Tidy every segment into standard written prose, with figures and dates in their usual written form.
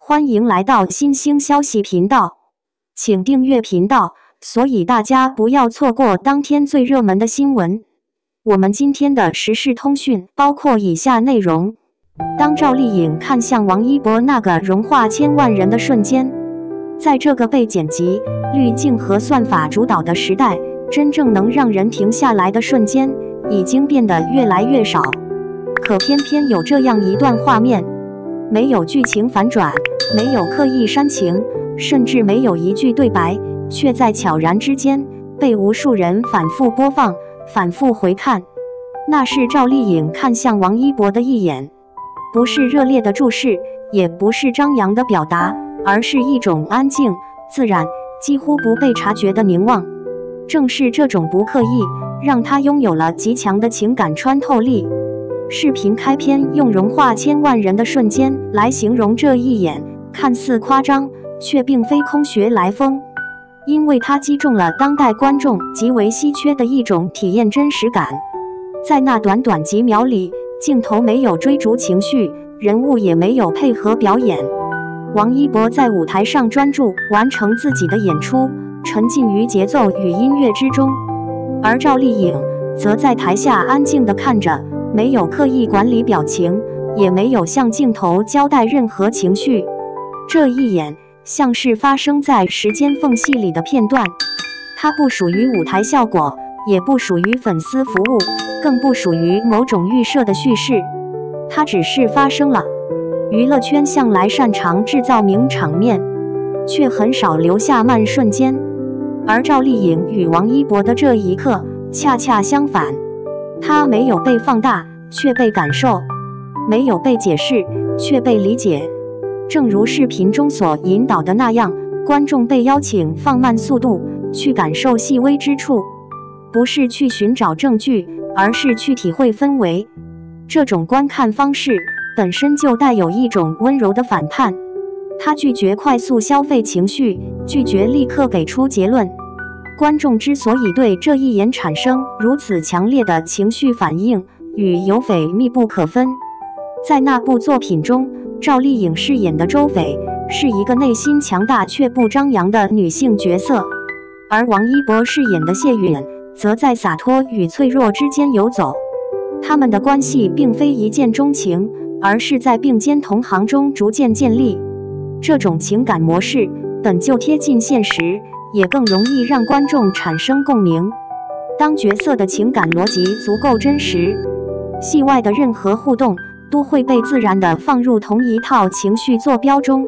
歡迎來到新興消息頻道，請訂閱頻道，所以大家不要錯過當天最熱門的新聞。我們今天的時事通訊包括以下內容：當趙麗穎看向王一博那個融化千萬人的瞬間，在這個被剪輯、濾鏡和算法主導的時代，真正能讓人停下來的瞬間已經變得越來越少。可偏偏有這樣一段畫面，沒有劇情反轉，沒有刻意煽情，甚至沒有一句對白，卻在悄然之間被無數人反覆播放、反覆回看。那是趙麗穎看向王一博的一眼，不是熱烈的注視，也不是張揚的表達，而是一種安靜、自然、幾乎不被察覺的凝望。正是這種不刻意，讓他擁有了極強的情感穿透力。視頻開篇用融化千萬人的瞬間來形容這一眼，看似誇張，卻並非空穴來風，因為它擊中了當代觀眾極為稀缺的一種體驗真實感。在那短短幾秒裡，鏡頭沒有追逐情緒，人物也沒有配合表演，王一博在舞台上專注完成自己的演出，沉浸於節奏與音樂之中，而趙麗穎則在台下安靜地看着，沒有刻意管理表情，也沒有向鏡頭交代任何情緒。這一眼像是發生在時間縫隙裡的片段，它不屬於舞台效果，也不屬於粉絲服務，更不屬於某種預設的敘事，它只是發生了。娛樂圈向來擅長製造名場面，卻很少留下慢瞬間，而趙麗穎與王一博的這一刻恰恰相反。它沒有被放大，卻被感受；沒有被解釋，卻被理解。正如視頻中所引導的那樣，觀眾被邀請放慢速度，去感受細微之處，不是去尋找證據，而是去體會氛圍。這種觀看方式本身就帶有一種溫柔的反叛，它拒絕快速消費情緒，拒絕立刻給出結論。觀眾之所以對這一眼產生如此強烈的情緒反應，與有匪密不可分。在那部作品中，趙麗穎飾演的周斐是一個內心強大卻不張揚的女性角色，而王一博飾演的謝允則在灑脫與脆弱之間游走。他們的關係並非一見鍾情，而是在並肩同行中逐漸建立。這種情感模式本就貼近現實，也更容易讓觀眾產生共鳴。當角色的情感邏輯足夠真實，戲外的任何互動都會被自然地放入同一套情緒坐標中。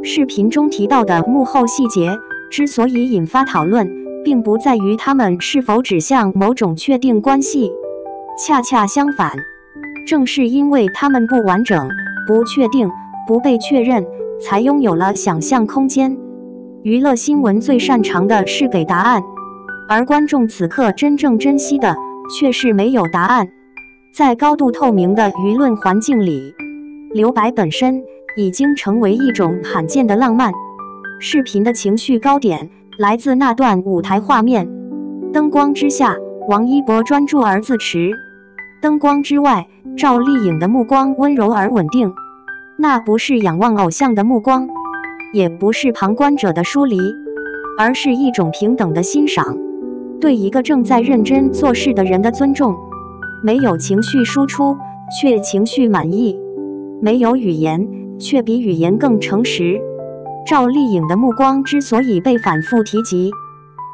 視頻中提到的幕後細節之所以引發討論，並不在於它們是否指向某種確定關係，恰恰相反，正是因為它們不完整、不確定、不被確認，才擁有了想象空間。娛樂新聞最擅長的是給答案，而觀眾此刻真正珍惜的卻是沒有答案。在高度透明的輿論環境裡，留白本身已經成為一種罕見的浪漫。視頻的情緒高點來自那段舞台畫面，燈光之下，王一博專注而自持；燈光之外，趙麗穎的目光溫柔而穩定。那不是仰望偶像的目光，也不是旁觀者的疏離，而是一種平等的欣賞，對一個正在認真做事的人的尊重。沒有情緒輸出，卻情緒滿溢；沒有語言，卻比語言更誠實。趙麗穎的目光之所以被反覆提及，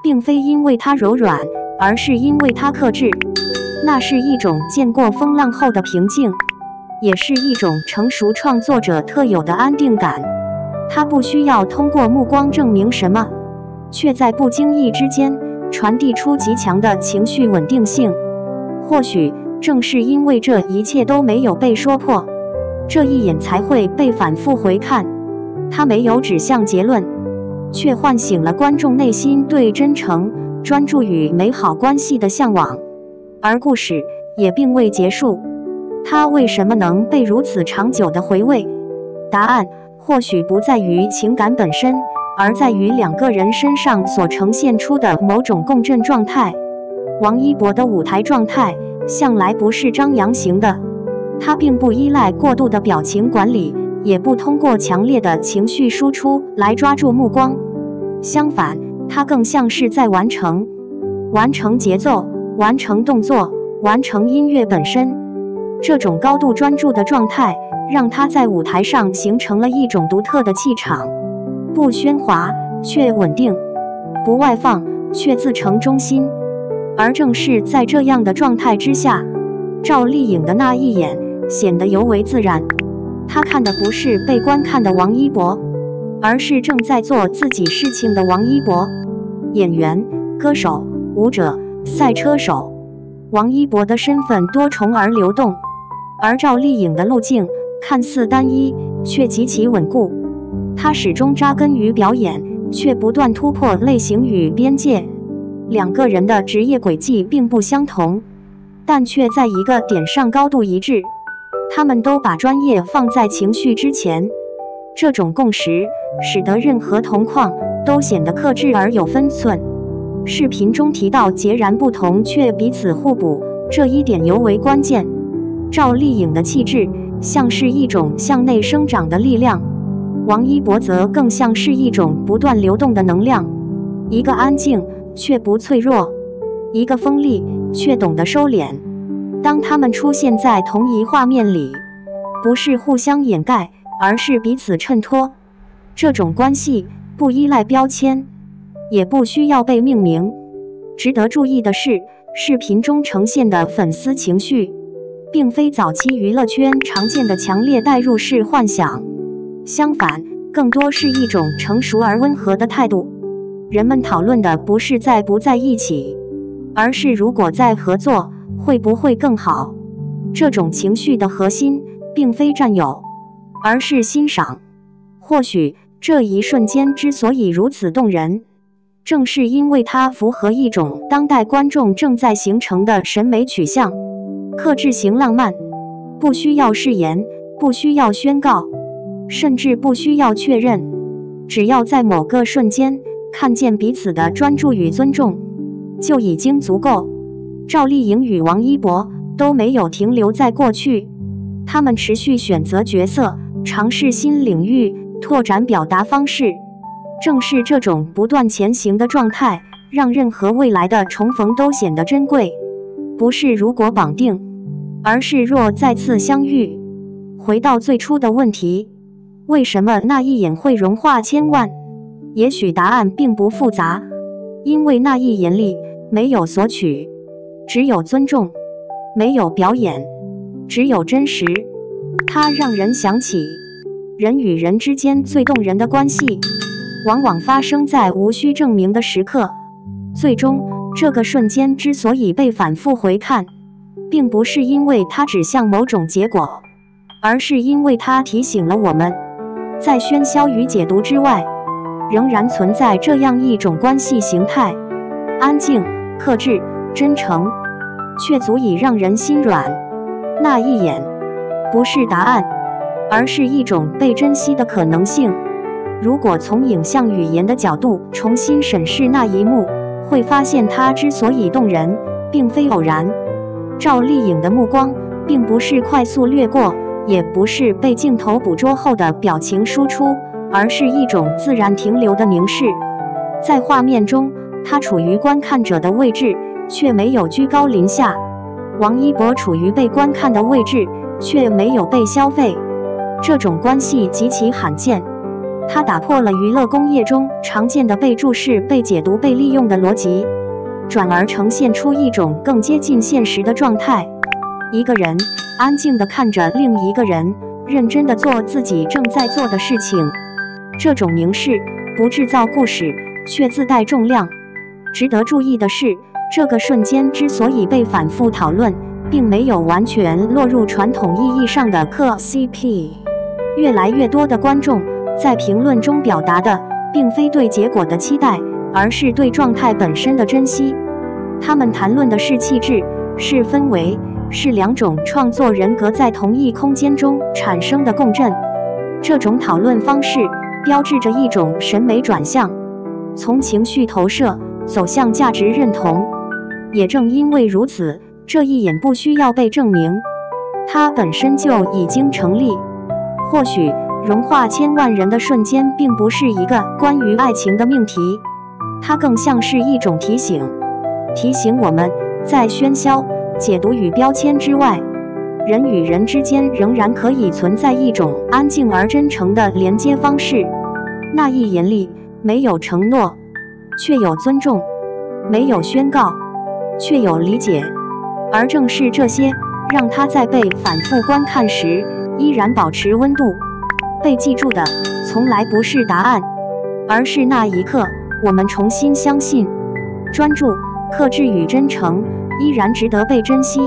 並非因為她柔軟，而是因為她克制。那是一種見過風浪後的平靜，也是一種成熟創作者特有的安定感。他不需要通過目光證明什麼，卻在不經意之間傳遞出極強的情緒穩定性。或許正是因為這一切都沒有被說破，這一眼才會被反覆回看。他沒有指向結論，卻喚醒了觀眾內心對真誠、專注與美好關係的向往。而故事也並未結束，它為什麼能被如此長久的回味？答案或許不在於情感本身，而在於兩個人身上所呈現出的某種共振狀態。王一博的舞台狀態向來不是張揚型的，他並不依賴過度的表情管理，也不通過強烈的情緒輸出來抓住目光。相反，它更像是在完成節奏，完成動作，完成音樂本身。這種高度專注的狀態，讓他在舞台上形成了一種獨特的氣場，不喧嘩卻穩定，不外放卻自成中心。而正是在這樣的狀態之下，趙麗穎的那一眼顯得尤為自然。她看的不是被觀看的王一博，而是正在做自己事情的王一博。演員、歌手、舞者、賽車手，王一博的身份多重而流動，而趙麗穎的路徑看似單一，卻極其穩固。她始終扎根於表演，卻不斷突破類型與邊界。兩個人的職業軌跡並不相同，但卻在一個點上高度一致。他們都把專業放在情緒之前，這種共識使得任何同框都顯得克制而有分寸。視頻中提到截然不同卻彼此互補，這一點尤為關鍵。趙麗穎的氣質像是一種向內生長的力量，王一博則更像是一種不斷流動的能量。一個安靜卻不脆弱，一個鋒利卻懂得收斂。當他們出現在同一畫面裡，不是互相掩蓋，而是彼此襯托。這種關係不依賴標籤，也不需要被命名。值得注意的是，視頻中呈現的粉絲情緒，並非早期娛樂圈常見的強烈代入式幻想，相反，更多是一種成熟而溫和的態度。人們討論的不是在不在一起，而是如果再合作，會不會更好？這種情緒的核心並非佔有，而是欣賞。或許這一瞬間之所以如此動人，正是因為它符合一種當代觀眾正在形成的審美取向：克制型浪漫，不需要誓言，不需要宣告，甚至不需要確認，只要在某個瞬間看見彼此的專注與尊重，就已經足夠。趙麗穎與王一博都沒有停留在過去，他們持續選擇角色，嘗試新領域，拓展表達方式。正是這種不斷前行的狀態，讓任何未來的重逢都顯得珍貴。不是如果綁定，而是若再次相遇。回到最初的問題，為什麼那一眼會融化千萬？也許答案並不複雜，因為那一眼裡沒有索取，只有尊重；沒有表演，只有真實。它讓人想起，人與人之間最動人的關係，往往發生在無需證明的時刻。最終，這個瞬間之所以被反覆回看，並不是因為它指向某種結果，而是因為它提醒了我們，在喧囂與解讀之外，仍然存在這樣一種關係形態：安靜、克制、真誠，卻足以讓人心軟。那一眼，不是答案，而是一種被珍惜的可能性。如果從影像語言的角度重新審視那一幕，會發現它之所以動人，並非偶然。趙麗穎的目光並不是快速掠過，也不是被鏡頭捕捉後的表情輸出，而是一種自然停留的凝視。在畫面中，他處於觀看者的位置，卻沒有居高臨下；王一博處於被觀看的位置，卻沒有被消費。這種關係極其罕見，它打破了娛樂工業中常見的被注視、被解讀、被利用的邏輯，轉而呈現出一種更接近現實的狀態。一個人安靜地看着另一個人，認真地做自己正在做的事情。這種凝視不製造故事，卻自帶重量。值得注意的是，這個瞬間之所以被反覆討論，並沒有完全落入傳統意義上的磕 CP。越來越多的觀眾在評論中表達的，並非對結果的期待，而是對狀態本身的珍惜。他們談論的是氣質，是氛圍，是兩種創作人格在同一空間中產生的共振。這種討論方式標誌着一種審美轉向，從情緒投射走向價值認同。也正因為如此，這一眼不需要被證明，它本身就已經成立。或許融化千萬人的瞬間並不是一個關於愛情的命題，它更像是一種提醒，提醒我們在喧囂、解讀與標籤之外，人與人之間仍然可以存在一種安靜而真誠的連接方式。那一眼裡沒有承諾，卻有尊重；沒有宣告，卻有理解。而正是這些，讓它在被反覆觀看時依然保持溫度。被記住的從來不是答案，而是那一刻我們重新相信，專注、克制與真誠依然值得被珍惜。